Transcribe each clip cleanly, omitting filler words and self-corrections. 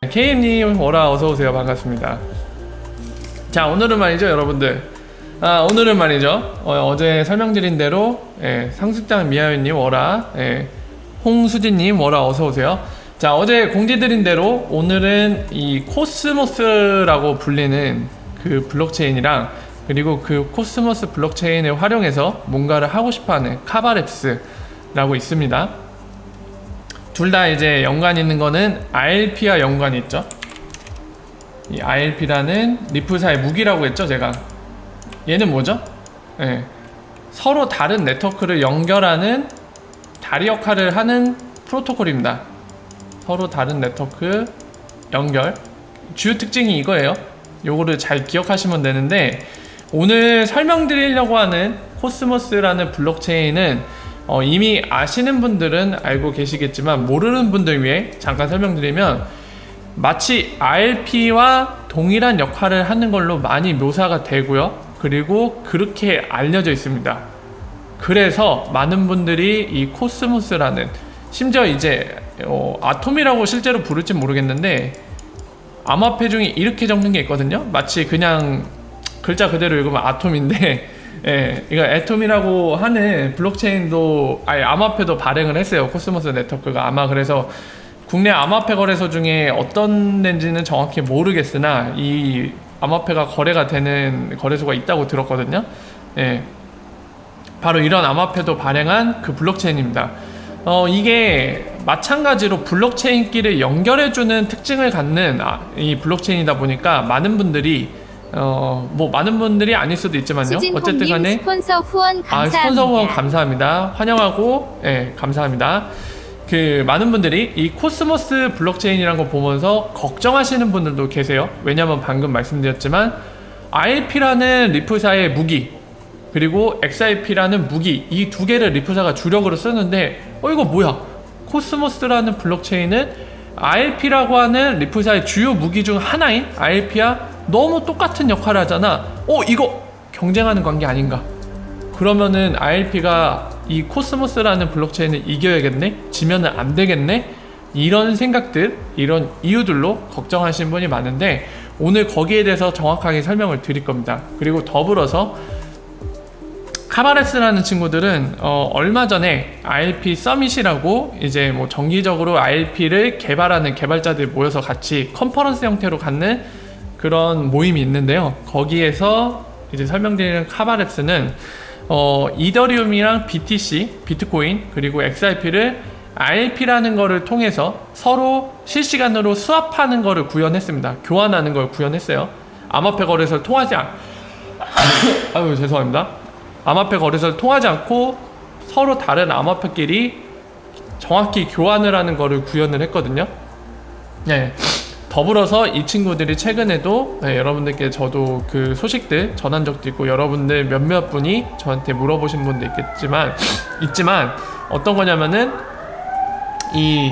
KM님 워라 어서오세요. 반갑습니다. 자, 오늘은 말이죠 여러분들, 오늘은 말이죠 어제 설명드린 대로 상습장 미아유님 워라, 홍수진님 워라 어서오세요. 자, 어제 공지드린 대로 오늘은 이 코스모스라고 불리는 그 블록체인이랑, 그리고 그 코스모스 블록체인을 활용해서 뭔가를 하고 싶어하는 카바랩스라고 있습니다. 둘 다 이제 연관 있는 거는 ILP와 연관이 있죠. 이 ILP라는 리플사의 무기라고 했죠 제가. 얘는 뭐죠? 서로 다른 네트워크를 연결하는 다리 역할을 하는 프로토콜입니다. 서로 다른 네트워크 연결, 주요 특징이 이거예요. 요거를 잘 기억하시면 되는데, 오늘 설명드리려고 하는 코스모스라는 블록체인은 이미 아시는 분들은 알고 계시겠지만, 모르는 분들 위해 잠깐 설명드리면, 마치 ILP와 동일한 역할을 하는 걸로 많이 묘사가 되고요. 그리고 그렇게 알려져 있습니다. 그래서 많은 분들이 이 코스모스라는, 심지어 이제 아톰이라고 실제로 부를지 모르겠는데, 암호화폐 중에 이렇게 적는 게 있거든요. 마치 그냥 글자 그대로 읽으면 아톰인데 이거 애톰이라고 하는 블록체인도, 암호화폐도 발행을 했어요. 코스모스 네트워크가. 아마 그래서 국내 암호화폐 거래소 중에 어떤 데인지는 정확히 모르겠으나 이 암호화폐가 거래가 되는 거래소가 있다고 들었거든요. 바로 이런 암호화폐도 발행한 그 블록체인입니다. 이게 마찬가지로 블록체인끼리 연결해주는 특징을 갖는 이 블록체인이다 보니까 많은 분들이 많은 분들이 아닐 수도 있지만요. 어쨌든 간에 스폰서 후원 감사합니다. 스폰서 후원 감사합니다. 환영하고 감사합니다. 그 많은 분들이 이 코스모스 블록체인이라는 거 보면서 걱정하시는 분들도 계세요. 왜냐면 방금 말씀드렸지만 ILP라는 리플사의 무기, 그리고 XRP라는 무기, 이 두 개를 리플사가 주력으로 쓰는데 이거 뭐야? 코스모스라는 블록체인은 ILP라고 하는 리플사의 주요 무기 중 하나인 ILP와 너무 똑같은 역할을 하잖아. 이거 경쟁하는 관계 아닌가? 그러면은 ILP가 이 코스모스라는 블록체인을 이겨야겠네? 지면은 안 되겠네? 이런 생각들, 이런 이유들로 걱정하시는 분이 많은데, 오늘 거기에 대해서 정확하게 설명을 드릴 겁니다. 그리고 더불어서 카바랩스라는 친구들은 얼마 전에 ILP 서밋이라고, 이제 뭐 정기적으로 ILP를 개발하는 개발자들이 모여서 같이 컨퍼런스 형태로 갖는 그런 모임이 있는데요. 거기에서 이제 설명드리는 카바랩스는 이더리움이랑 BTC, 비트코인, 그리고 XRP를 ILP라는 거를 통해서 서로 실시간으로 스왑하는 거를 구현했습니다. 교환하는 걸 구현했어요. 암호화폐 거래소를 통하지 아유 죄송합니다. 암호화폐 거래소를 통하지 않고 서로 다른 암호화폐끼리 정확히 교환을 하는 거를 구현을 했거든요. 더불어서 이 친구들이 최근에도 여러분들께 저도 그 소식들 전한 적도 있고, 여러분들 몇몇 분이 저한테 물어보신 분도 있지만 어떤 거냐면은 이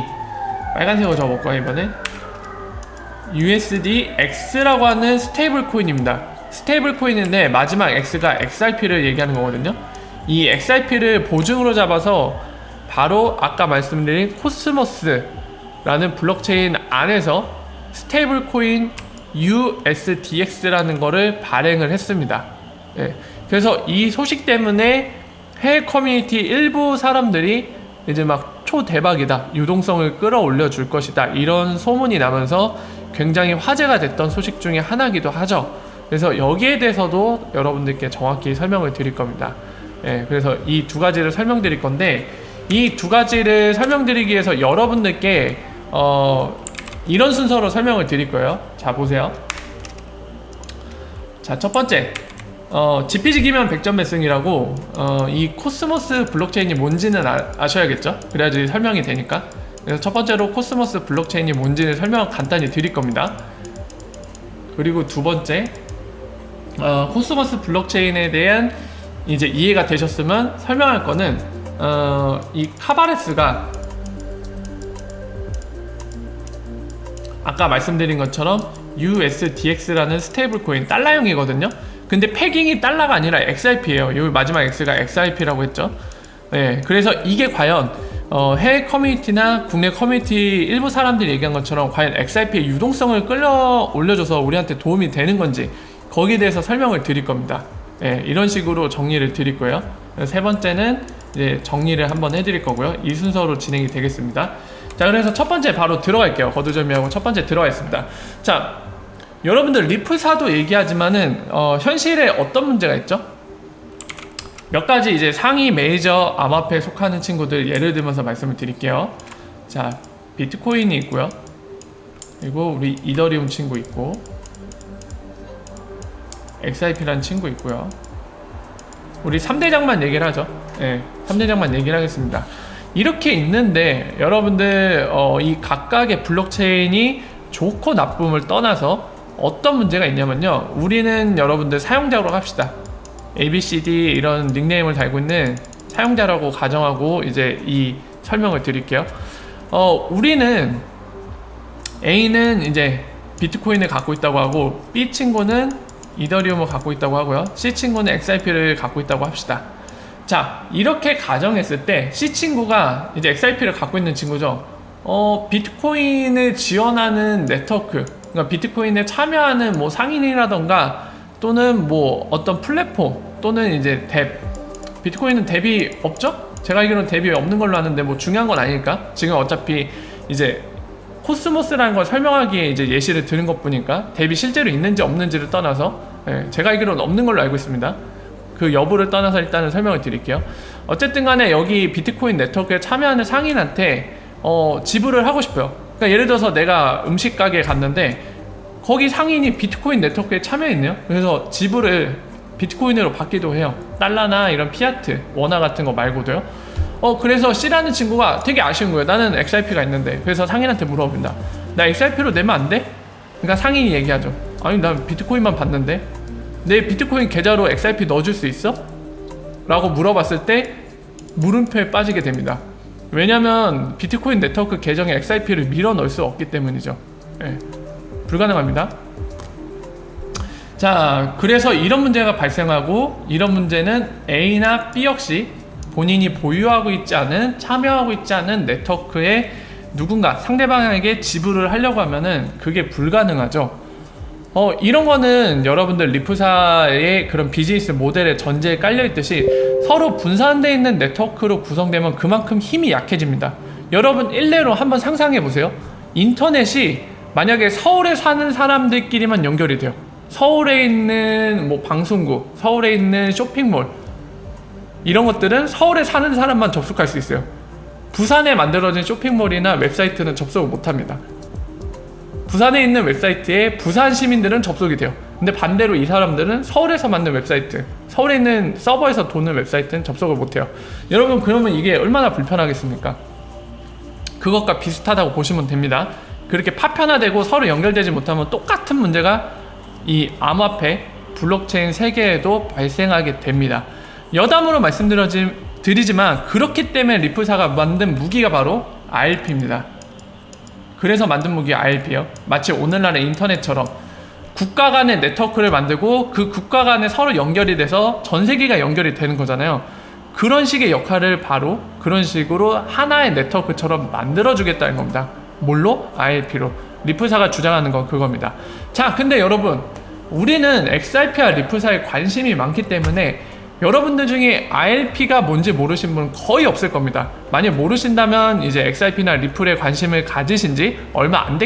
빨간색으로 적어볼까 이번에 USDX라고 하는 스테이블 코인입니다. 스테이블 코인인데 마지막 X가 XRP를 얘기하는 거거든요. 이 XRP를 보증으로 잡아서 바로 아까 말씀드린 코스모스라는 블록체인 안에서 스테이블 코인 USDX라는 거를 발행을 했습니다. 그래서 이 소식 때문에 해외 커뮤니티 일부 사람들이 이제 막 초대박이다, 유동성을 끌어올려 줄 것이다, 이런 소문이 나면서 굉장히 화제가 됐던 소식 중에 하나이기도 하죠. 그래서 여기에 대해서도 여러분들께 정확히 설명을 드릴 겁니다. 그래서 이 두 가지를 설명드릴 건데, 이 두 가지를 설명드리기 위해서 여러분들께 이런 순서로 설명을 드릴 거예요. 자, 보세요. 자, 첫 번째, 지피지기면 100점 배승이라고, 이 코스모스 블록체인이 뭔지는 아셔야겠죠? 그래야지 설명이 되니까. 그래서 첫 번째로 코스모스 블록체인이 뭔지를 설명을 간단히 드릴 겁니다. 그리고 두 번째, 코스모스 블록체인에 대한 이제 이해가 되셨으면 설명할 거는 이 카바랩스가 아까 말씀드린 것처럼 USDX라는 스테이블 코인, 달러형이거든요. 근데 패깅이 달러가 아니라 XRP예요. 여기 마지막 X가 XRP라고 했죠. 네, 그래서 이게 과연 해외 커뮤니티나 국내 커뮤니티 일부 사람들이 얘기한 것처럼 과연 XRP의 유동성을 끌어올려줘서 우리한테 도움이 되는 건지 거기에 대해서 설명을 드릴 겁니다. 네, 이런 식으로 정리를 드릴 거예요. 세 번째는 이제 정리를 한번 해드릴 거고요. 이 순서로 진행이 되겠습니다. 자, 그래서 첫 번째 바로 들어갈게요. 거두절미하고 첫 번째 들어가겠습니다. 자, 여러분들 리플사도 얘기하지만은 현실에 어떤 문제가 있죠? 몇 가지 이제 상위 메이저 암호화폐에 속하는 친구들 예를 들면서 말씀을 드릴게요. 자, 비트코인이 있고요. 그리고 우리 이더리움 친구 있고, XRP라는 친구 있고요. 우리 3대장만 얘기를 하죠. 네, 3대장만 얘기를 하겠습니다. 이렇게 있는데 여러분들 이 각각의 블록체인이 좋고 나쁨을 떠나서 어떤 문제가 있냐면요, 우리는 여러분들 사용자로 합시다. ABCD 이런 닉네임을 달고 있는 사용자라고 가정하고 이제 이 설명을 드릴게요. 우리는 A는 이제 비트코인을 갖고 있다고 하고, B 친구는 이더리움을 갖고 있다고 하고요, C 친구는 XRP를 갖고 있다고 합시다. 자, 이렇게 가정했을 때 C 친구가 이제 XRP를 갖고 있는 친구죠. 비트코인을 지원하는 네트워크, 그러니까 비트코인에 참여하는 뭐 상인이라던가 또는 뭐 어떤 플랫폼 또는 이제 뎁, 비트코인은 뎁이 없죠? 제가 알기로는 뎁이 없는 걸로 아는데 뭐 중요한 건 아니니까 지금 어차피 이제 코스모스라는 걸 설명하기에 이제 예시를 들은 것 뿐이니까 뎁이 실제로 있는지 없는지를 떠나서, 제가 알기로는 없는 걸로 알고 있습니다. 그 여부를 떠나서 일단은 설명을 드릴게요. 어쨌든 간에 여기 비트코인 네트워크에 참여하는 상인한테 지불을 하고 싶어요. 그러니까 예를 들어서 내가 음식 가게에 갔는데 거기 상인이 비트코인 네트워크에 참여했네요. 그래서 지불을 비트코인으로 받기도 해요. 달러나 이런 피아트, 원화 같은 거 말고도요. 그래서 C라는 친구가 되게 아쉬운 거예요. 나는 XRP가 있는데. 그래서 상인한테 물어봅니다. 나 XRP로 내면 안 돼? 그러니까 상인이 얘기하죠. 아니, 난 비트코인만 받는데 내 비트코인 계좌로 XRP 넣어줄 수 있어? 라고 물어봤을 때 물음표에 빠지게 됩니다. 왜냐면 비트코인 네트워크 계정에 XRP를 밀어 넣을 수 없기 때문이죠. 불가능합니다. 자, 그래서 이런 문제가 발생하고, 이런 문제는 A나 B 역시 본인이 보유하고 있지 않은, 참여하고 있지 않은 네트워크에 누군가 상대방에게 지불을 하려고 하면은 그게 불가능하죠. 이런 거는 여러분들 리플사의 그런 비즈니스 모델의 전제에 깔려있듯이 서로 분산되어 있는 네트워크로 구성되면 그만큼 힘이 약해집니다. 여러분 일례로 한번 상상해 보세요. 인터넷이 만약에 서울에 사는 사람들끼리만 연결이 돼요. 서울에 있는 뭐 방송국, 서울에 있는 쇼핑몰, 이런 것들은 서울에 사는 사람만 접속할 수 있어요. 부산에 만들어진 쇼핑몰이나 웹사이트는 접속을 못합니다. 부산에 있는 웹사이트에 부산 시민들은 접속이 돼요. 근데 반대로 이 사람들은 서울에서 만든 웹사이트, 서울에 있는 서버에서 도는 웹사이트는 접속을 못해요. 여러분, 그러면 이게 얼마나 불편하겠습니까? 그것과 비슷하다고 보시면 됩니다. 그렇게 파편화되고 서로 연결되지 못하면 똑같은 문제가 이 암호화폐, 블록체인 세계에도 발생하게 됩니다. 여담으로 말씀드리지만 그렇기 때문에 리플사가 만든 무기가 바로 IRP입니다. 그래서 만든 무기가 IRP예요. 마치 오늘날의 인터넷처럼 국가 간의 네트워크를 만들고 그 국가 간에 서로 연결이 돼서 전 세계가 연결이 되는 거잖아요. 그런 식의 역할을 바로 그런 식으로 하나의 네트워크처럼 만들어주겠다는 겁니다. 뭘로? IRP로. 리플사가 주장하는 건 그겁니다. 자, 근데 여러분, 우리는 XRP와 리플사에 관심이 많기 때문에 여러분들 중에 IRP가 뭔지 모르신 분은 거의 없을 겁니다. 만약 모르신다면 이제 XRP나 리플에 관심을 가지신 지 얼마 안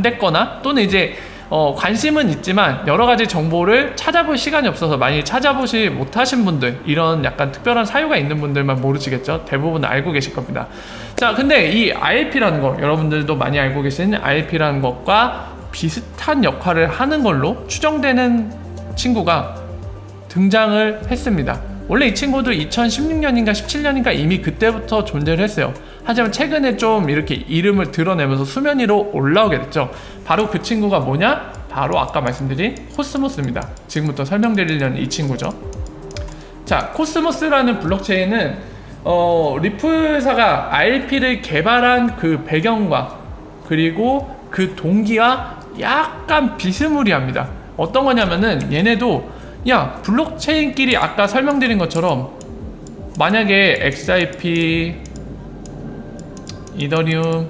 됐거나 또는 이제 관심은 있지만 여러 가지 정보를 찾아볼 시간이 없어서 많이 찾아보지 못하신 분들, 이런 약간 특별한 사유가 있는 분들만 모르시겠죠? 대부분 알고 계실 겁니다. 자, 근데 이 IRP라는 거, 여러분들도 많이 알고 계신 IRP라는 것과 비슷한 역할을 하는 걸로 추정되는 친구가 등장을 했습니다. 원래 이 친구도 2016년인가 17년인가 이미 그때부터 존재를 했어요. 하지만 최근에 좀 이렇게 이름을 드러내면서 수면 위로 올라오게 됐죠. 바로 그 친구가 뭐냐? 바로 아까 말씀드린 코스모스입니다. 지금부터 설명드리려는 이 친구죠. 자, 코스모스라는 블록체인은 리플사가 IRP를 개발한 그 배경과 그리고 그 동기와 약간 비스무리합니다. 어떤 거냐면은 얘네도 블록체인끼리 아까 설명드린 것처럼 만약에 XRP, 이더리움,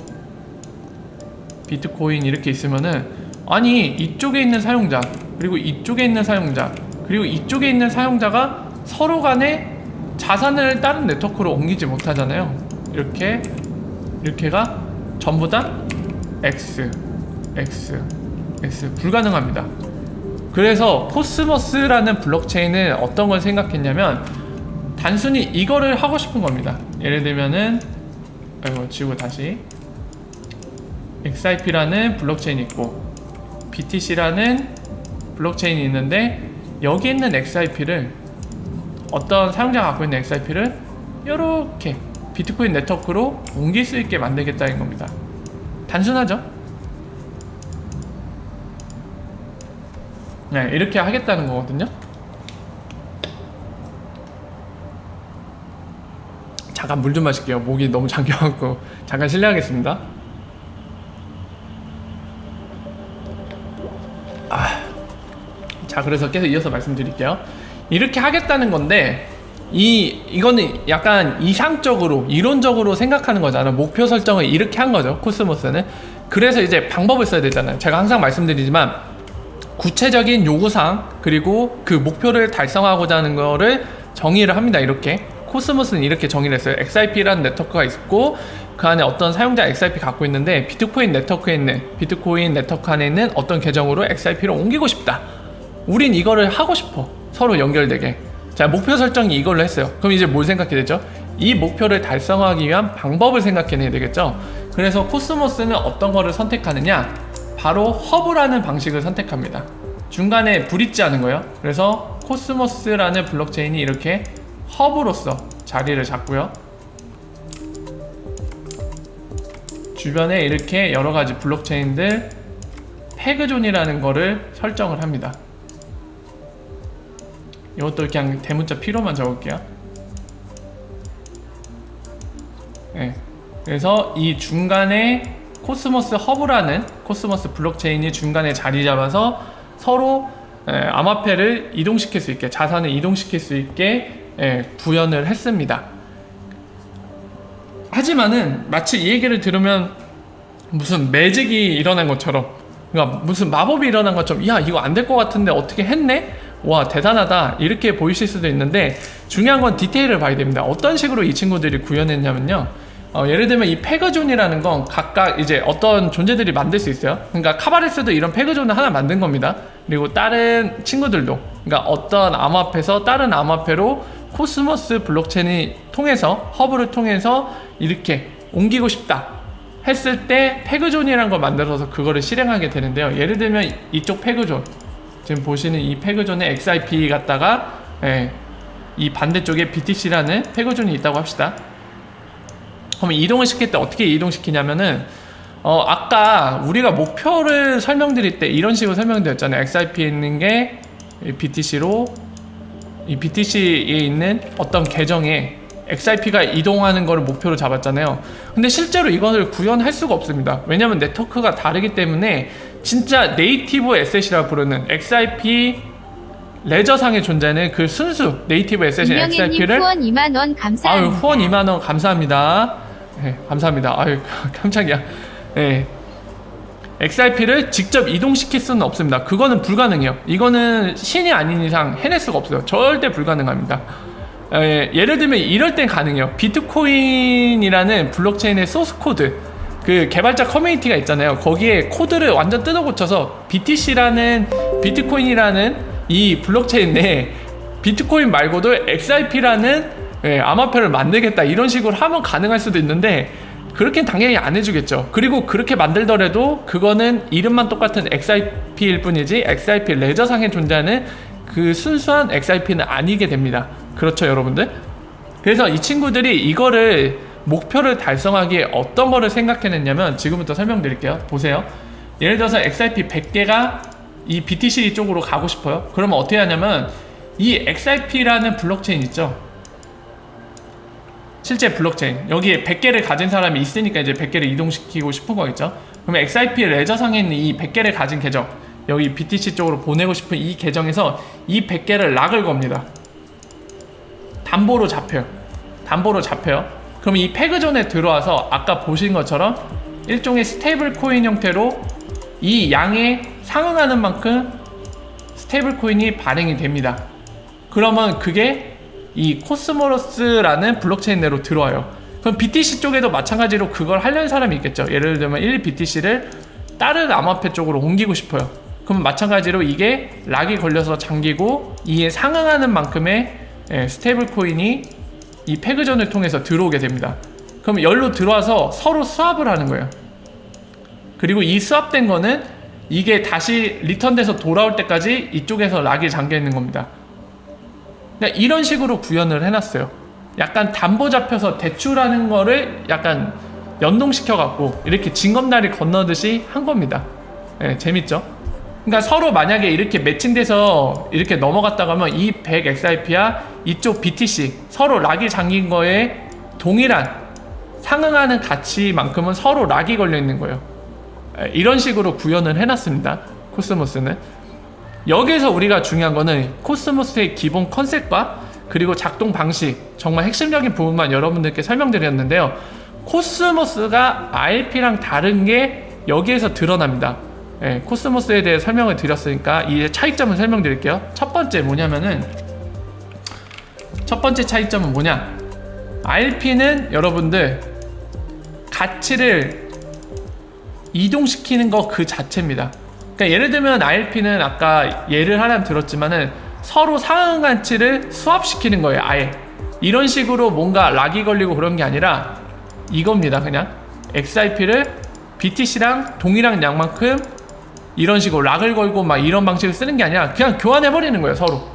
비트코인 이렇게 있으면은 아니 이쪽에 있는 사용자 그리고 이쪽에 있는 사용자 그리고 이쪽에 있는 사용자가 서로 간에 자산을 다른 네트워크로 옮기지 못하잖아요. 이렇게가 전부 다 X 불가능합니다. 그래서 코스모스라는 블록체인은 어떤 걸 생각했냐면 단순히 이거를 하고 싶은 겁니다. 예를 들면은 지우고 다시 XRP라는 블록체인이 있고 BTC라는 블록체인이 있는데 여기 있는 XRP를 어떤 사용자가 갖고 있는 XRP를 이렇게 비트코인 네트워크로 옮길 수 있게 만들겠다는 겁니다. 단순하죠? 네, 이렇게 하겠다는 거거든요. 잠깐 물 좀 마실게요. 목이 너무 잠겨갖고 잠깐 실례하겠습니다. 자, 그래서 계속 이어서 말씀드릴게요. 이렇게 하겠다는 건데 이거는 약간 이상적으로 이론적으로 생각하는 거잖아요. 목표 설정을 이렇게 한 거죠, 코스모스는. 그래서 이제 방법을 써야 되잖아요. 제가 항상 말씀드리지만 구체적인 요구사항 그리고 그 목표를 달성하고자 하는 거를 정의를 합니다. 이렇게 코스모스는 이렇게 정의를 했어요. XRP라는 네트워크가 있고 그 안에 어떤 사용자 XRP 갖고 있는데 비트코인 네트워크 안에 있는 어떤 계정으로 XRP를 옮기고 싶다. 우린 이거를 하고 싶어. 서로 연결되게. 자, 목표 설정이 이걸로 했어요. 그럼 이제 뭘 생각해야 되죠? 이 목표를 달성하기 위한 방법을 생각해내야 되겠죠? 그래서 코스모스는 어떤 거를 선택하느냐? 바로 허브라는 방식을 선택합니다. 중간에 브릿지 하는 거예요. 그래서 코스모스라는 블록체인이 이렇게 허브로서 자리를 잡고요. 주변에 이렇게 여러가지 블록체인들 페그존이라는 거를 설정을 합니다. 이것도 그냥 대문자 P로만 적을게요. 네. 그래서 이 중간에 코스모스 허브라는 코스모스 블록체인이 중간에 자리 잡아서 서로 암호화폐를 이동시킬 수 있게, 자산을 이동시킬 수 있게 구현을 했습니다. 하지만은 마치 이 얘기를 들으면 무슨 매직이 일어난 것처럼, 그러니까 무슨 마법이 일어난 것처럼, 야 이거 안 될 것 같은데 어떻게 했네? 와 대단하다 이렇게 보이실 수도 있는데 중요한 건 디테일을 봐야 됩니다. 어떤 식으로 이 친구들이 구현했냐면요, 예를 들면 이 페그존이라는 건 각각 이제 어떤 존재들이 만들 수 있어요. 그러니까 카바레스도 이런 페그존을 하나 만든 겁니다. 그리고 다른 친구들도, 그러니까 어떤 암호화폐에서 다른 암호화폐로 코스모스 블록체인이 통해서, 허브를 통해서 이렇게 옮기고 싶다 했을 때 페그존이라는 걸 만들어서 그거를 실행하게 되는데요. 예를 들면 이쪽 페그존, 지금 보시는 이 페그존의 XRP 갖다가 이 반대쪽에 BTC라는 페그존이 있다고 합시다. 그럼 이동을 시킬 때 어떻게 이동시키냐면은 아까 우리가 목표를 설명드릴 때 이런 식으로 설명드렸잖아요. XRP에 있는 게 BTC로, 이 BTC에 있는 어떤 계정에 XRP가 이동하는 거를 목표로 잡았잖아요. 근데 실제로 이거를 구현할 수가 없습니다. 왜냐면 네트워크가 다르기 때문에 진짜 네이티브 에셋이라 부르는 XRP 레저상에 존재하는 그 순수 네이티브 에셋인 XRP를, 후원 2만원 감사합니다. 아유, 후원 2만원 감사합니다. 네, 감사합니다. 아유, 깜짝이야. 네. XRP를 직접 이동시킬 수는 없습니다. 그거는 불가능해요. 이거는 신이 아닌 이상 해낼 수가 없어요. 절대 불가능합니다. 예를 들면 이럴 땐 가능해요. 비트코인이라는 블록체인의 소스 코드, 그 개발자 커뮤니티가 있잖아요. 거기에 코드를 완전 뜯어 고쳐서 비트코인이라는 이 블록체인 내에 비트코인 말고도 XRP라는 암호화폐를 만들겠다 이런 식으로 하면 가능할 수도 있는데 그렇게는 당연히 안 해주겠죠. 그리고 그렇게 만들더라도 그거는 이름만 똑같은 XRP일 뿐이지 XRP 레저상에 존재하는 그 순수한 XRP는 아니게 됩니다. 그렇죠, 여러분들? 그래서 이 친구들이 이거를 목표를 달성하기에 어떤 거를 생각해냈냐면 지금부터 설명드릴게요. 보세요. 예를 들어서 XRP 100개가 이 BTC 쪽으로 가고 싶어요. 그러면 어떻게 하냐면 이 XRP라는 블록체인 있죠? 실제 블록체인, 여기에 100개를 가진 사람이 있으니까 이제 100개를 이동시키고 싶은 거겠죠? 그러면 XRP 레저상에 있는 이 100개를 가진 계정, 여기 BTC 쪽으로 보내고 싶은 이 계정에서 이 100개를 락을 겁니다. 담보로 잡혀요. 담보로 잡혀요. 그럼 이 페그존에 들어와서 아까 보신 것처럼 일종의 스테이블 코인 형태로 이 양에 상응하는 만큼 스테이블 코인이 발행이 됩니다. 그러면 그게 이 코스모러스라는 블록체인 내로 들어와요. 그럼 BTC 쪽에도 마찬가지로 그걸 하려는 사람이 있겠죠. 예를 들면 1BTC를 다른 암호화폐 쪽으로 옮기고 싶어요. 그럼 마찬가지로 이게 락이 걸려서 잠기고 이에 상응하는 만큼의 스테이블 코인이 이 페그존을 통해서 들어오게 됩니다. 그럼 열로 들어와서 서로 스왑을 하는 거예요. 그리고 이 스왑된 거는 이게 다시 리턴돼서 돌아올 때까지 이쪽에서 락이 잠겨 있는 겁니다. 그러니까 이런 식으로 구현을 해놨어요. 약간 담보 잡혀서 대출하는 거를 약간 연동시켜 갖고 이렇게 징검다리 건너듯이 한 겁니다. 재밌죠? 그러니까 서로 만약에 이렇게 매칭돼서 이렇게 넘어갔다고 하면 이 100XIP와 이쪽 BTC 서로 락이 잠긴 거에 동일한 상응하는 가치만큼은 서로 락이 걸려 있는 거예요. 이런 식으로 구현을 해놨습니다. 코스모스는. 여기에서 우리가 중요한 거는 코스모스의 기본 컨셉과 그리고 작동 방식, 정말 핵심적인 부분만 여러분들께 설명드렸는데요. 코스모스가 IP랑 다른 게 여기에서 드러납니다. 코스모스에 대해 설명을 드렸으니까 이 차이점을 설명드릴게요. 첫 번째 차이점은 뭐냐? IP는 여러분들 가치를 이동시키는 거 그 자체입니다. 그러니까 예를 들면 IP는 아까 예를 하나 들었지만은 서로 상응 가치를 수합시키는 거예요. 아예 이런 식으로 뭔가 락이 걸리고 그런 게 아니라 이겁니다. 그냥 XIP를 BTC랑 동일한 양만큼 이런 식으로 락을 걸고 막 이런 방식을 쓰는 게 아니라 그냥 교환해 버리는 거예요. 서로.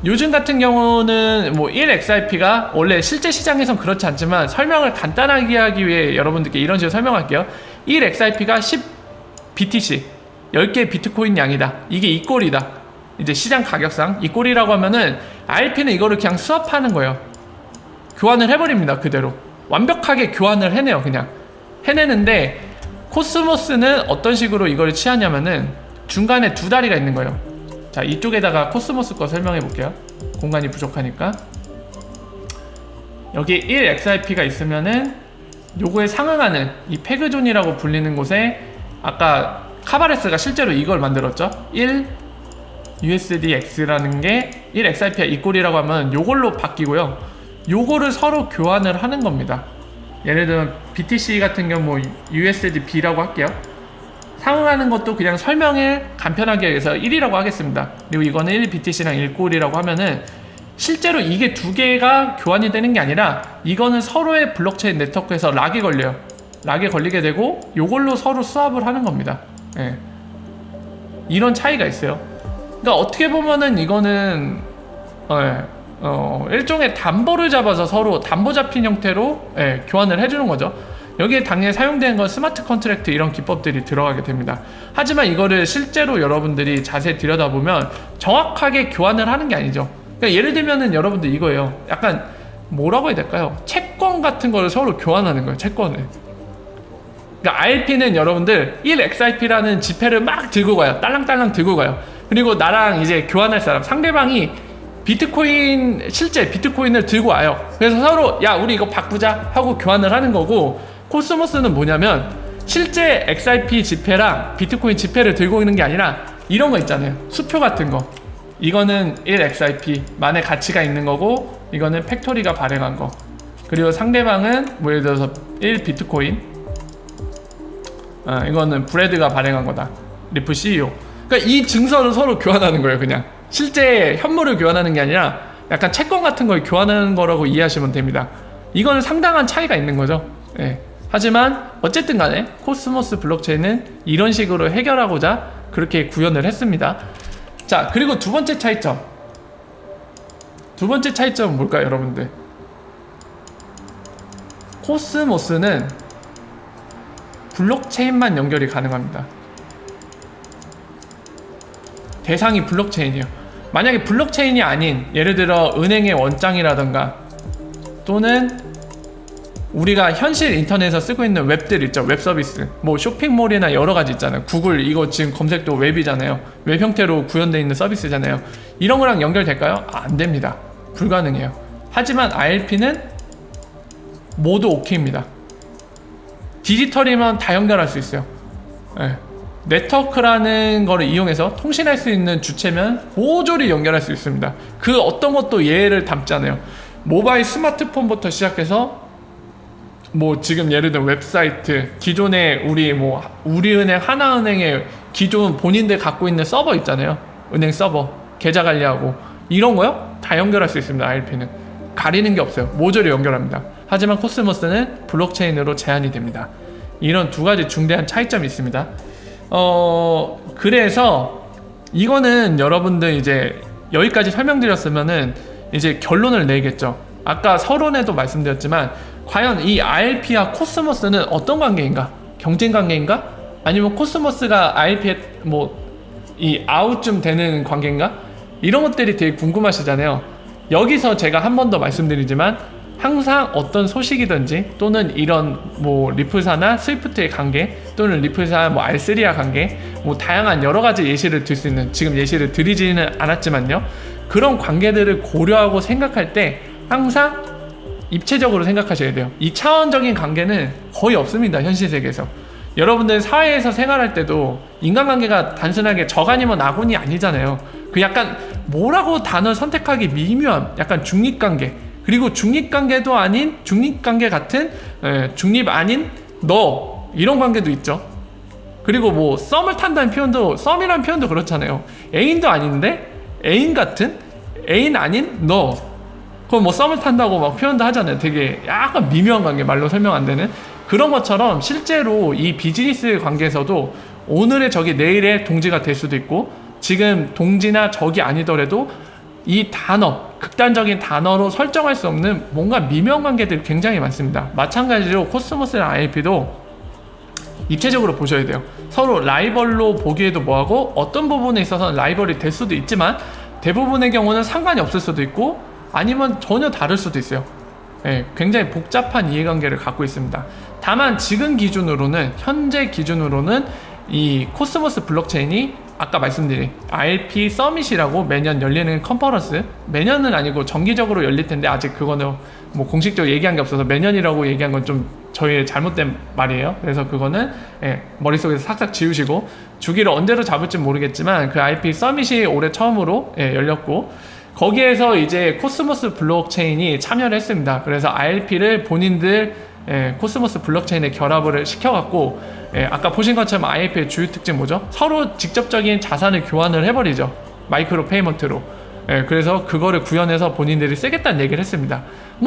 요즘 같은 경우는 뭐 1XIP가 원래 실제 시장에선 그렇지 않지만 설명을 간단하게 하기 위해 여러분들께 이런 식으로 설명할게요. 1XIP가 10 BTC 10개 비트코인 양이다. 이게 이 꼴이다. 이제 시장 가격상 이 꼴이라고 하면은 IP는 이거를 그냥 수합하는 거예요. 교환을 해버립니다. 그대로 완벽하게 교환을 해내요. 그냥 해내는데 코스모스는 어떤 식으로 이걸 취하냐면은 중간에 두 다리가 있는 거예요. 자, 이쪽에다가 코스모스 거 설명해 볼게요. 공간이 부족하니까. 여기 1XIP가 있으면은 요거에 상응하는 이 페그존이라고 불리는 곳에 아까 카바레스가 실제로 이걸 만들었죠. 1 USDX라는 게 1XIP가 이 꼴이라고 하면 요걸로 바뀌고요. 요거를 서로 교환을 하는 겁니다. 예를 들면 BTC 같은 경우 뭐 USDB라고 할게요. 상응하는 것도 그냥 설명을 간편하게 해서 1이라고 하겠습니다. 그리고 이거는 1BTC랑 1꼴이라고 하면은 실제로 이게 두 개가 교환이 되는 게 아니라 이거는 서로의 블록체인 네트워크에서 락이 걸려요. 락이 걸리게 되고 요걸로 서로 수합을 하는 겁니다. 이런 차이가 있어요. 그러니까 어떻게 보면은 이거는 일종의 담보를 잡아서 서로 담보 잡힌 형태로 교환을 해주는 거죠. 여기에 당연히 사용되는 건 스마트 컨트랙트 이런 기법들이 들어가게 됩니다. 하지만 이거를 실제로 여러분들이 자세히 들여다보면 정확하게 교환을 하는 게 아니죠. 그러니까 예를 들면은 여러분들 이거예요. 약간 뭐라고 해야 될까요? 채권 같은 거를 서로 교환하는 거예요. 채권을. 그러니까 IP는 여러분들 1XIP라는 지폐를 막 들고 가요. 딸랑딸랑 들고 가요. 그리고 나랑 이제 교환할 사람, 상대방이 비트코인, 실제 비트코인을 들고 와요. 그래서 서로 야 우리 이거 바꾸자 하고 교환을 하는 거고, 코스모스는 뭐냐면 실제 XIP 지폐랑 비트코인 지폐를 들고 있는 게 아니라 이런 거 있잖아요. 수표 같은 거. 이거는 1XIP만의 가치가 있는 거고, 이거는 팩토리가 발행한 거. 그리고 상대방은 뭐 예를 들어서 1비트코인, 이거는 브래드가 발행한 거다. 리프 CEO. 그러니까 이 증서를 서로 교환하는 거예요. 그냥 실제 현물을 교환하는 게 아니라 약간 채권 같은 걸 교환하는 거라고 이해하시면 됩니다. 이거는 상당한 차이가 있는 거죠. 하지만 어쨌든 간에 코스모스 블록체인은 이런 식으로 해결하고자 그렇게 구현을 했습니다. 자, 그리고 두 번째 차이점은 뭘까요, 여러분들? 코스모스는 블록체인만 연결이 가능합니다. 대상이 블록체인이에요. 만약에 블록체인이 아닌, 예를 들어 은행의 원장이라던가 또는 우리가 현실 인터넷에서 쓰고 있는 웹들 있죠. 웹 서비스, 뭐 쇼핑몰이나 여러 가지 있잖아요. 구글 이거 지금 검색도 웹이잖아요. 웹 형태로 구현되어 있는 서비스잖아요. 이런 거랑 연결될까요? 안 됩니다. 불가능해요. 하지만 ILP는 모두 오케이입니다. 디지털이면 다 연결할 수 있어요. 네. 네트워크라는 거를 이용해서 통신할 수 있는 주체면 모조리 연결할 수 있습니다. 그 어떤 것도 예를 담지 않아요. 모바일 스마트폰부터 시작해서 뭐 지금 예를 들어 웹사이트, 기존에 우리은행, 하나은행의 기존 본인들 갖고 있는 서버 있잖아요. 은행 서버, 계좌 관리하고 이런 거요? 다 연결할 수 있습니다. ILP는 가리는 게 없어요. 모조리 연결합니다. 하지만 코스모스는 블록체인으로 제한이 됩니다. 이런 두 가지 중대한 차이점이 있습니다. 그래서 이거는 여러분들 이제 여기까지 설명드렸으면은 이제 결론을 내겠죠. 아까 서론에도 말씀드렸지만 과연 이 ILP와 코스모스는 어떤 관계인가? 경쟁 관계인가? 아니면 코스모스가 ILP에 이 아웃쯤 되는 관계인가? 이런 것들이 되게 궁금하시잖아요. 여기서 제가 한 번 더 말씀드리지만 항상 어떤 소식이든지 또는 이런 리플사나 스위프트의 관계 또는 리플사 R3와 관계 다양한 여러 가지 예시를 들 수 있는, 지금 예시를 드리지는 않았지만요, 그런 관계들을 고려하고 생각할 때 항상 입체적으로 생각하셔야 돼요. 2차원적인 관계는 거의 없습니다. 현실 세계에서. 여러분들 사회에서 생활할 때도 인간관계가 단순하게 적 아니면 아군이 아니잖아요. 그 약간 뭐라고 단어 선택하기 미묘한 약간 중립관계, 그리고 중립관계도 아닌 중립관계 같은 중립 아닌 너, 이런 관계도 있죠. 그리고 썸을 탄다는 표현도, 썸이라는 표현도 그렇잖아요. 애인도 아닌데 애인 같은, 애인 아닌 너, 그럼 썸을 탄다고 막 표현도 하잖아요. 되게 약간 미묘한 관계, 말로 설명 안 되는 그런 것처럼 실제로 이 비즈니스 관계에서도 오늘의 적이 내일의 동지가 될 수도 있고, 지금 동지나 적이 아니더라도 이 단어, 극단적인 단어로 설정할 수 없는 뭔가 미묘한 관계들이 굉장히 많습니다. 마찬가지로 코스모스랑 ILP도 입체적으로 보셔야 돼요. 서로 라이벌로 보기에도 뭐하고, 어떤 부분에 있어서는 라이벌이 될 수도 있지만 대부분의 경우는 상관이 없을 수도 있고 아니면 전혀 다를 수도 있어요. 굉장히 복잡한 이해관계를 갖고 있습니다. 다만 지금 기준으로는, 현재 기준으로는 이 코스모스 블록체인이 아까 말씀드린 ILP 서밋이라고 매년 열리는 컨퍼런스, 매년은 아니고 정기적으로 열릴 텐데 아직 그거는 공식적으로 얘기한 게 없어서 매년이라고 얘기한 건 좀 저희의 잘못된 말이에요. 그래서 그거는 머릿속에서 싹싹 지우시고, 주기를 언제로 잡을지 모르겠지만 그 ILP 서밋이 올해 처음으로 열렸고, 거기에서 이제 코스모스 블록체인이 참여를 했습니다. 그래서 ILP를 본인들 코스모스 블록체인에 결합을 시켜갖고, 아까 보신 것처럼 ILP의 주요 특징 뭐죠? 서로 직접적인 자산을 교환을 해버리죠. 마이크로 페이먼트로. 그래서 그거를 구현해서 본인들이 쓰겠다는 얘기를 했습니다.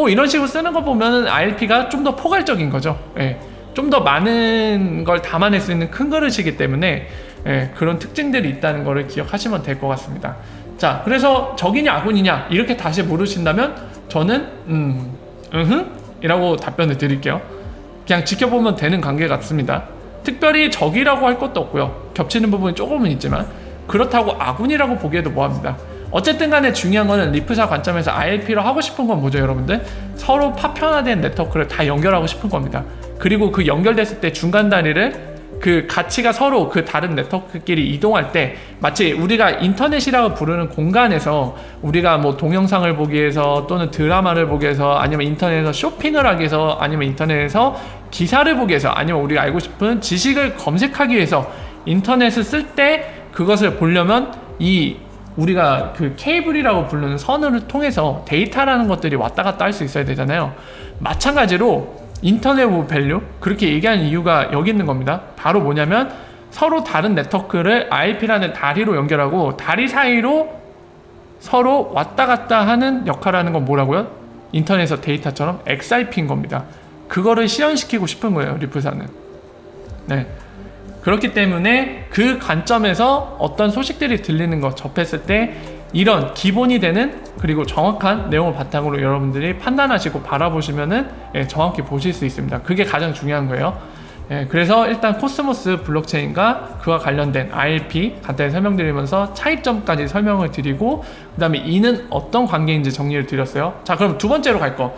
이런 식으로 쓰는 거 보면은 ILP가 좀 더 포괄적인 거죠. 좀 더 많은 걸 담아낼 수 있는 큰 그릇이기 때문에 그런 특징들이 있다는 거를 기억하시면 될 것 같습니다. 자, 그래서 적이냐 아군이냐 이렇게 다시 물으신다면 저는 이라고 답변을 드릴게요. 그냥 지켜보면 되는 관계 같습니다. 특별히 적이라고 할 것도 없고요. 겹치는 부분이 조금은 있지만 그렇다고 아군이라고 보기에도 뭐합니다. 어쨌든 간에 중요한 거는 리플사 관점에서 ILP로 하고 싶은 건 뭐죠, 여러분들? 서로 파편화된 네트워크를 다 연결하고 싶은 겁니다. 그리고 그 연결됐을 때 중간 다리를, 그 가치가 서로 그 다른 네트워크끼리 이동할 때 마치 우리가 인터넷이라고 부르는 공간에서 우리가 동영상을 보기 위해서 또는 드라마를 보기 위해서 아니면 인터넷에서 쇼핑을 하기 위해서 아니면 인터넷에서 기사를 보기 위해서 아니면 우리가 알고 싶은 지식을 검색하기 위해서 인터넷을 쓸 때 그것을 보려면 우리가 그 케이블이라고 부르는 선을 통해서 데이터라는 것들이 왔다 갔다 할 수 있어야 되잖아요. 마찬가지로 인터넷 밸류, 그렇게 얘기하는 이유가 여기 있는 겁니다. 바로 뭐냐면 서로 다른 네트워크를 ILP라는 다리로 연결하고 다리 사이로 서로 왔다 갔다 하는 역할을 하는 건 뭐라고요? 인터넷에서 데이터처럼 XRP인 겁니다. 그거를 실현시키고 싶은 거예요, 리플사는. 그렇기 때문에 그 관점에서 어떤 소식들이 들리는 거 접했을 때 이런 기본이 되는, 그리고 정확한 내용을 바탕으로 여러분들이 판단하시고 바라보시면은 정확히 보실 수 있습니다. 그게 가장 중요한 거예요. 그래서 일단 코스모스 블록체인과 그와 관련된 ILP 간단히 설명드리면서 차이점까지 설명을 드리고, 그 다음에 이는 어떤 관계인지 정리를 드렸어요. 자, 그럼 두 번째로 갈 거.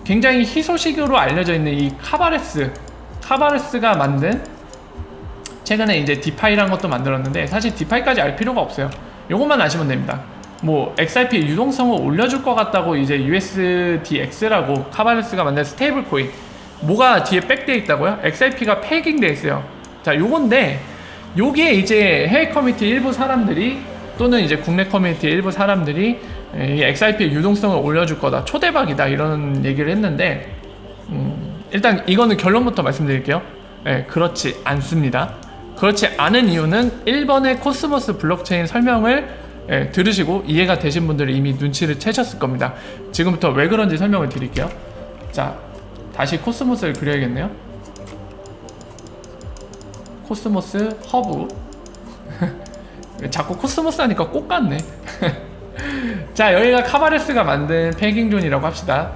굉장히 희소식으로 알려져 있는 이 카바레스가 만든, 최근에 이제 디파이라는 것도 만들었는데 사실 디파이까지 알 필요가 없어요. 요것만 아시면 됩니다. 뭐 XRP 유동성을 올려줄 것 같다고 이제 USDX라고 카바레스가 만든 스테이블 코인, 뭐가 뒤에 백돼 있다고요? XRP가 패깅돼 있어요. 자, 요건데 요게 이제 해외 커뮤니티 일부 사람들이 또는 이제 국내 커뮤니티 일부 사람들이 이 XRP의 유동성을 올려줄 거다, 초대박이다, 이런 얘기를 했는데 일단 이거는 결론부터 말씀드릴게요. 그렇지 않습니다. 그렇지 않은 이유는 1번의 코스모스 블록체인 설명을 들으시고 이해가 되신 분들이 이미 눈치를 채셨을 겁니다. 지금부터 왜 그런지 설명을 드릴게요. 자, 다시 코스모스를 그려야겠네요. 코스모스 허브. 자꾸 코스모스 하니까 꽃 같네. 자, 여기가 카바레스가 만든 패깅존이라고 합시다.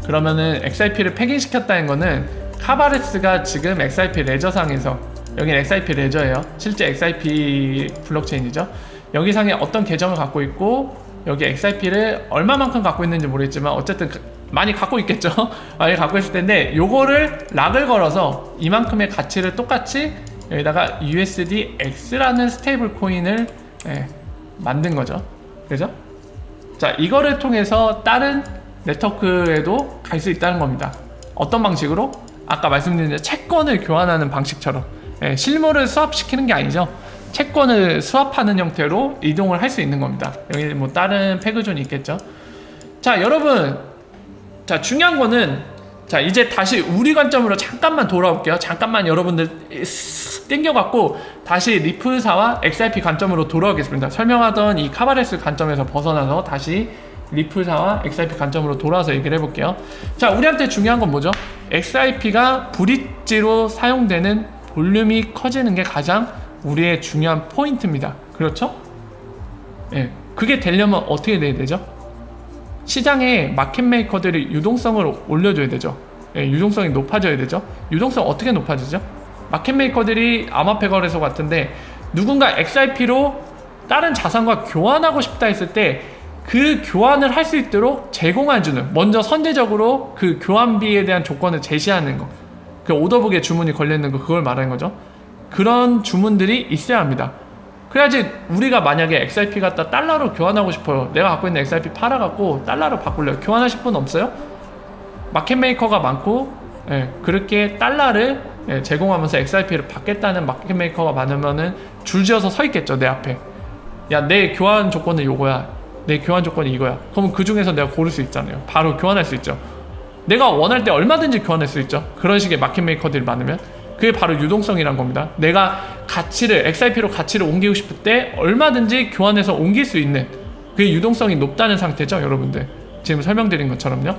그러면은 XRP를 패깅시켰다는 거는 카바레스가 지금 XRP 레저상에서, 여기는 XRP 레저예요. 실제 XRP 블록체인이죠. 여기 상에 어떤 계정을 갖고 있고 여기 XRP를 얼마만큼 갖고 있는지 모르겠지만 어쨌든 많이 갖고 있겠죠. 많이 갖고 있을 텐데 요거를 락을 걸어서 이만큼의 가치를 똑같이 여기다가 USDX라는 스테이블 코인을 만든 거죠. 그죠? 자, 이거를 통해서 다른 네트워크에도 갈 수 있다는 겁니다. 어떤 방식으로? 아까 말씀드린 채권을 교환하는 방식처럼, 실물을 수합시키는 게 아니죠. 채권을 수합하는 형태로 이동을 할 수 있는 겁니다. 여기 뭐 다른 패그존이 있겠죠. 자, 여러분, 자, 중요한 거는, 자, 이제 다시 우리 관점으로 잠깐만 돌아올게요. 잠깐만 여러분들 땡겨갖고 다시 리플사와 XRP 관점으로 돌아오겠습니다. 설명하던 이 카바레스 관점에서 벗어나서 다시 리플사와 XRP 관점으로 돌아와서 얘기를 해볼게요. 자, 우리한테 중요한 건 뭐죠? XRP가 브릿지로 사용되는 볼륨이 커지는 게 가장 우리의 중요한 포인트입니다. 그렇죠? 그게 되려면 어떻게 돼야 되죠? 시장에 마켓메이커들이 유동성을 올려줘야 되죠. 유동성이 높아져야 되죠. 유동성 어떻게 높아지죠? 마켓메이커들이 암호화폐 거래소 같은데 누군가 XRP로 다른 자산과 교환하고 싶다 했을 때 그 교환을 할 수 있도록 제공해주는, 먼저 선제적으로 그 교환비에 대한 조건을 제시하는 거, 그 오더북에 주문이 걸려있는 거, 그걸 말하는 거죠. 그런 주문들이 있어야 합니다. 그래야지 우리가 만약에 XRP 갖다 달러로 교환하고 싶어요. 내가 갖고 있는 XRP 팔아갖고 달러로 바꿀래요. 교환하실 분 없어요? 마켓메이커가 많고, 그렇게 달러를 제공하면서 XRP를 받겠다는 마켓메이커가 많으면은 줄지어서 서 있겠죠, 내 앞에. 야, 내 교환 조건은 요거야. 내 교환 조건이 이거야. 그러면 그 중에서 내가 고를 수 있잖아요. 바로 교환할 수 있죠. 내가 원할 때 얼마든지 교환할 수 있죠. 그런 식의 마켓메이커들이 많으면. 그게 바로 유동성이란 겁니다. 내가 가치를, XRP로 가치를 옮기고 싶을 때 얼마든지 교환해서 옮길 수 있는, 그게 유동성이 높다는 상태죠, 여러분들. 지금 설명드린 것처럼요.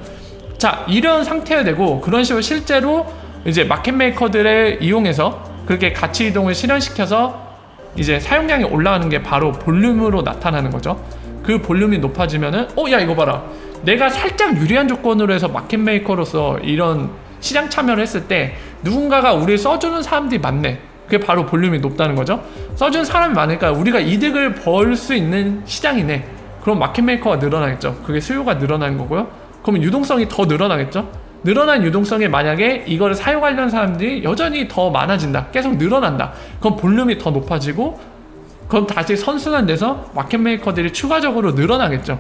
자, 이런 상태가 되고, 그런 식으로 실제로 이제 마켓메이커들을 이용해서 그렇게 가치 이동을 실현시켜서 이제 사용량이 올라가는 게 바로 볼륨으로 나타나는 거죠. 그 볼륨이 높아지면은 야, 이거 봐라, 내가 살짝 유리한 조건으로 해서 마켓메이커로서 이런 시장 참여를 했을 때 누군가가 우리를 써주는 사람들이 많네. 그게 바로 볼륨이 높다는 거죠. 써주는 사람이 많으니까 우리가 이득을 벌 수 있는 시장이네. 그럼 마켓메이커가 늘어나겠죠. 그게 수요가 늘어나는 거고요. 그러면 유동성이 더 늘어나겠죠. 늘어난 유동성에 만약에 이거를 사용하려는 사람들이 여전히 더 많아진다, 계속 늘어난다, 그럼 볼륨이 더 높아지고, 그럼 다시 선순환돼서 마켓메이커들이 추가적으로 늘어나겠죠.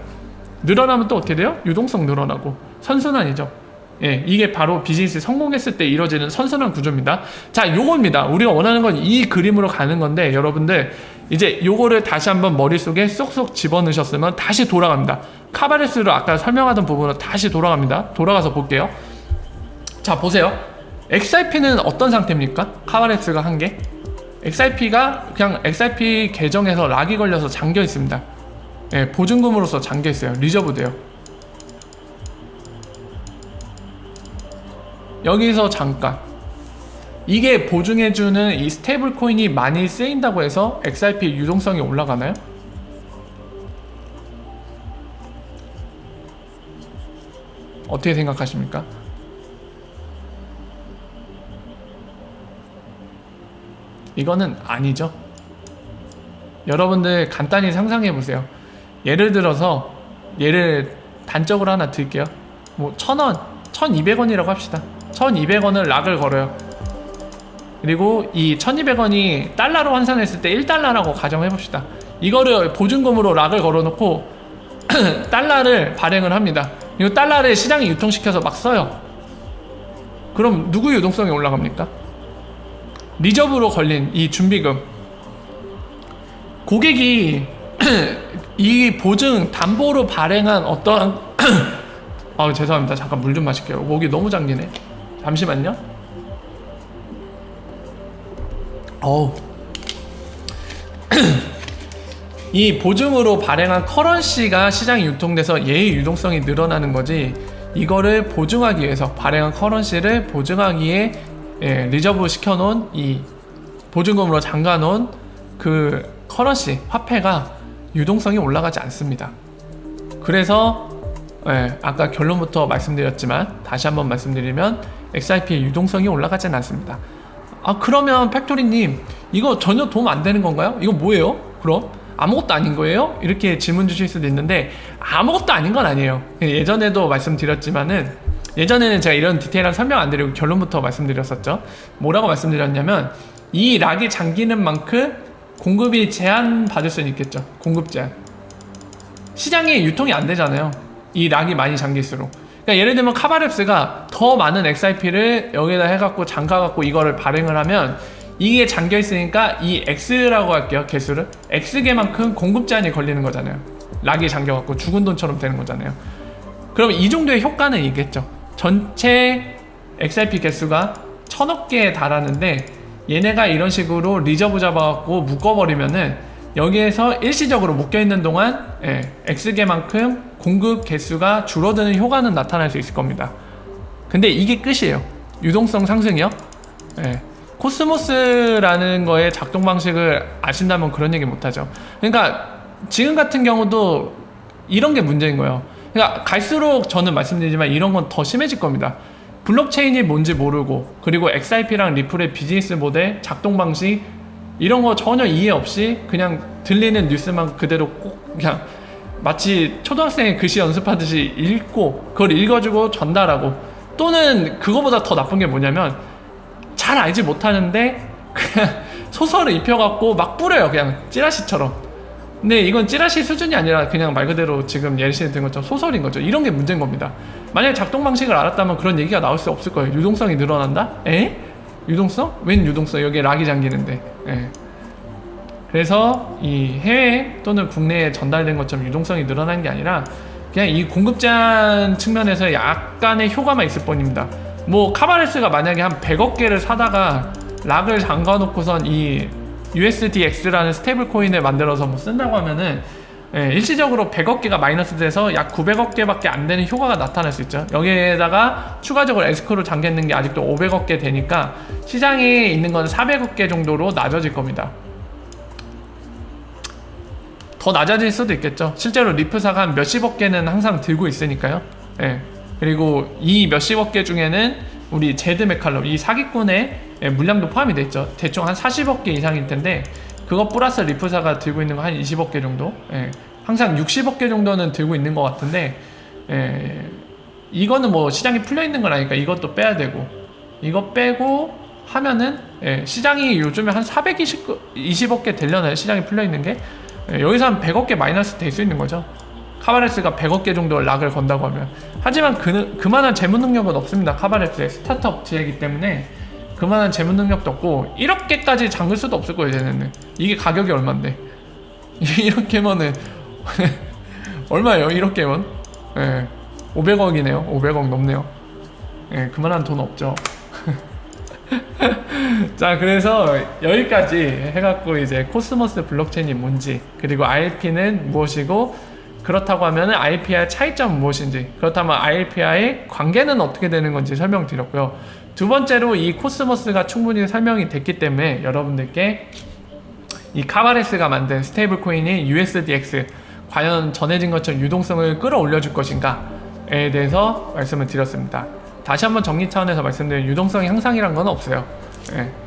늘어나면 또 어떻게 돼요? 유동성 늘어나고 선순환이죠. 이게 바로 비즈니스 성공했을 때 이루어지는 선순환 구조입니다. 자, 요겁니다. 우리가 원하는 건 이 그림으로 가는 건데, 여러분들 이제 요거를 다시 한번 머릿속에 쏙쏙 집어넣으셨으면 다시 돌아갑니다. 카바레스로 아까 설명하던 부분으로 다시 돌아갑니다. 돌아가서 볼게요. 자, 보세요. XRP는 어떤 상태입니까? 카바레스가 한 게, XRP가 그냥 XRP 계정에서 락이 걸려서 잠겨 있습니다. 보증금으로서 잠겨 있어요. 리저브 돼요. 여기서 잠깐, 이게 보증해주는 이 스테이블 코인이 많이 쓰인다고 해서 XRP 유동성이 올라가나요? 어떻게 생각하십니까? 이거는 아니죠. 여러분들 간단히 상상해 보세요. 예를 들어서, 예를 단적으로 하나 드릴게요. 뭐 1,000원, 1,200원이라고 합시다. 1,200원을 락을 걸어요. 그리고 이 1,200원이 달러로 환산했을 때 1달러라고 가정해 봅시다. 이거를 보증금으로 락을 걸어놓고 달러를 발행을 합니다. 이 달러를 시장에 유통시켜서 막 써요. 그럼 누구 유동성이 올라갑니까? 리저브로 걸린 이 준비금. 고객이 이 보증 담보로 발행한 어떠한 죄송합니다. 잠깐 물 좀 마실게요. 목이 너무 잠기네. 잠시만요. 이 보증으로 발행한 커런시가 시장에 유통돼서 얘의 유동성이 늘어나는 거지, 이거를 보증하기 위해서 발행한 커런시를 보증하기에 리저브 시켜놓은 이 보증금으로 잠가놓은 그 커런시 화폐가 유동성이 올라가지 않습니다. 그래서 아까 결론부터 말씀드렸지만 다시 한번 말씀드리면 XRP의 유동성이 올라가지는 않습니다. 그러면 팩토리님 이거 전혀 도움 안 되는 건가요? 이거 뭐예요? 그럼 아무것도 아닌 거예요? 이렇게 질문 주실 수도 있는데, 아무것도 아닌 건 아니에요. 예전에도 말씀드렸지만은, 예전에는 제가 이런 디테일한 설명 안 드리고 결론부터 말씀드렸었죠. 뭐라고 말씀드렸냐면, 이 락이 잠기는 만큼 공급이 제한받을 수는 있겠죠. 공급 제한. 시장에 유통이 안 되잖아요. 이 락이 많이 잠길수록. 그러니까 예를 들면 카바랩스가 더 많은 XRP를 여기다 해갖고 잠가갖고 이거를 발행을 하면, 이게 잠겨있으니까 이 X라고 할게요. 개수를 X개만큼 공급 제한이 걸리는 거잖아요. 락이 잠겨갖고 죽은 돈처럼 되는 거잖아요. 그럼 이 정도의 효과는 있겠죠. 전체 XRP 개수가 1000억 개에 달하는데, 얘네가 이런 식으로 리저브 잡아갖고 묶어버리면은 여기에서 일시적으로 묶여있는 동안 X개만큼 공급 개수가 줄어드는 효과는 나타날 수 있을 겁니다. 근데 이게 끝이에요. 유동성 상승이요. 코스모스라는 거의 작동 방식을 아신다면 그런 얘기 못하죠. 그러니까 지금 같은 경우도 이런 게 문제인 거예요. 그러니까 갈수록 저는 말씀드리지만 이런 건 더 심해질 겁니다. 블록체인이 뭔지 모르고, 그리고 XRP랑 리플의 비즈니스 모델, 작동 방식 이런 거 전혀 이해 없이 그냥 들리는 뉴스만 그대로 꼭 그냥 마치 초등학생이 글씨 연습하듯이 읽고 그걸 읽어주고 전달하고, 또는 그거보다 더 나쁜 게 뭐냐면 잘 알지 못하는데 그냥 소설을 입혀갖고 막 뿌려요. 그냥 찌라시처럼. 근데 이건 찌라시 수준이 아니라 그냥 말 그대로 지금 예시에 든 것처럼 소설인 거죠. 이런 게 문제인 겁니다. 만약에 작동 방식을 알았다면 그런 얘기가 나올 수 없을 거예요. 유동성이 늘어난다? 유동성? 웬 유동성? 여기에 락이 잠기는데. 그래서 이 해외 또는 국내에 전달된 것처럼 유동성이 늘어나는 게 아니라 그냥 이 공급 제한 측면에서 약간의 효과만 있을 뿐입니다. 뭐 카바레스가 만약에 한 100억 개를 사다가 락을 잠가놓고선 이 USDX라는 스테이블 코인을 만들어서 뭐 쓴다고 하면은 일시적으로 100억 개가 마이너스 돼서 약 900억 개밖에 안 되는 효과가 나타날 수 있죠. 여기에다가 추가적으로 에스크로 잠겨있는 게 아직도 500억 개 되니까 시장에 있는 건 400억 개 정도로 낮아질 겁니다. 더 낮아질 수도 있겠죠. 실제로 리프사가 한 몇십억 개는 항상 들고 있으니까요. 그리고 이 몇십억 개 중에는 우리 제드 맥칼럼, 이 사기꾼의 물량도 포함이 돼 있죠. 대충 한 40억 개 이상일 텐데, 그거 플러스 리프사가 들고 있는 거 한 20억 개 정도? 항상 60억 개 정도는 들고 있는 것 같은데, 이거는 뭐 시장이 풀려 있는 건 아니니까 이것도 빼야 되고, 이거 빼고 하면은 시장이 요즘에 한 420억 개 되려나요? 시장이 풀려 있는 게? 여기서 한 100억 개 마이너스 될 수 있는 거죠. 카바레스가 100억 개 정도 락을 건다고 하면. 하지만 그만한 재무 능력은 없습니다. 카바레스의 스타트업 지혜이기 때문에 그만한 재무 능력도 없고 1억 개까지 잠글 수도 없을 거예요. 얘네는. 이게 가격이 얼만데 1억 개면은 얼마예요? 1억 개면 500억이네요 500억 넘네요. 그만한 돈 없죠. 자, 그래서 여기까지 해갖고 이제 코스모스 블록체인이 뭔지, 그리고 ILP는 무엇이고, 그렇다고 하면 ILP와의 차이점은 무엇인지, 그렇다면 ILP와의 관계는 어떻게 되는 건지 설명드렸고요. 두 번째로 이 코스모스가 충분히 설명이 됐기 때문에 여러분들께 이 카바레스가 만든 스테이블 코인인 USDX 과연 전해진 것처럼 유동성을 끌어올려 줄 것인가에 대해서 말씀을 드렸습니다. 다시 한번 정리 차원에서 말씀드린 유동성 향상이란 건 없어요.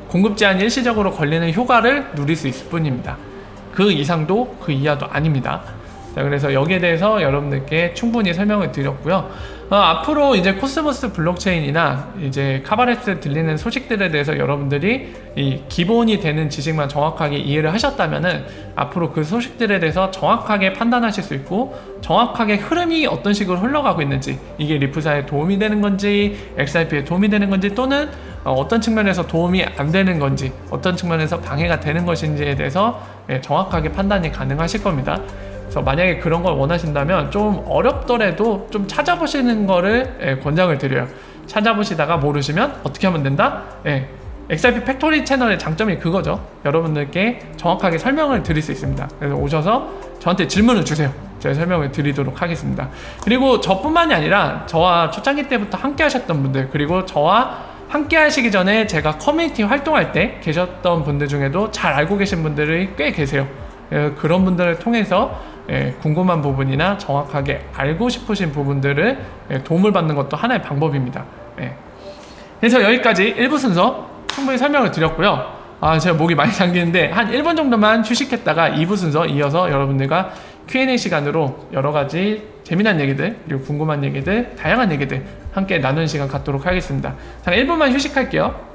공급 제한이 일시적으로 걸리는 효과를 누릴 수 있을 뿐입니다. 그 이상도 그 이하도 아닙니다. 자, 그래서 여기에 대해서 여러분들께 충분히 설명을 드렸고요. 앞으로 이제 코스모스 블록체인이나 이제 카바레스 들리는 소식들에 대해서 여러분들이 이 기본이 되는 지식만 정확하게 이해를 하셨다면은 앞으로 그 소식들에 대해서 정확하게 판단하실 수 있고 정확하게 흐름이 어떤 식으로 흘러가고 있는지, 이게 리프사에 도움이 되는 건지 XRP에 도움이 되는 건지, 또는 어떤 측면에서 도움이 안 되는 건지, 어떤 측면에서 방해가 되는 것인지에 대해서 정확하게 판단이 가능하실 겁니다. 그래서 만약에 그런 걸 원하신다면 좀 어렵더라도 좀 찾아보시는 거를 권장을 드려요. 찾아보시다가 모르시면 어떻게 하면 된다? XRP 팩토리 채널의 장점이 그거죠. 여러분들께 정확하게 설명을 드릴 수 있습니다. 그래서 오셔서 저한테 질문을 주세요. 제가 설명을 드리도록 하겠습니다. 그리고 저뿐만이 아니라 저와 초창기 때부터 함께 하셨던 분들, 그리고 저와 함께 하시기 전에 제가 커뮤니티 활동할 때 계셨던 분들 중에도 잘 알고 계신 분들이 꽤 계세요. 그런 분들을 통해서 궁금한 부분이나 정확하게 알고 싶으신 부분들을 도움을 받는 것도 하나의 방법입니다. 그래서 여기까지 1부 순서 충분히 설명을 드렸고요. 제가 목이 많이 잠기는데 한 1분 정도만 휴식했다가 2부 순서 이어서 여러분들과 Q&A 시간으로 여러가지 재미난 얘기들, 그리고 궁금한 얘기들, 다양한 얘기들 함께 나누는 시간 갖도록 하겠습니다. 잠깐 1분만 휴식할게요.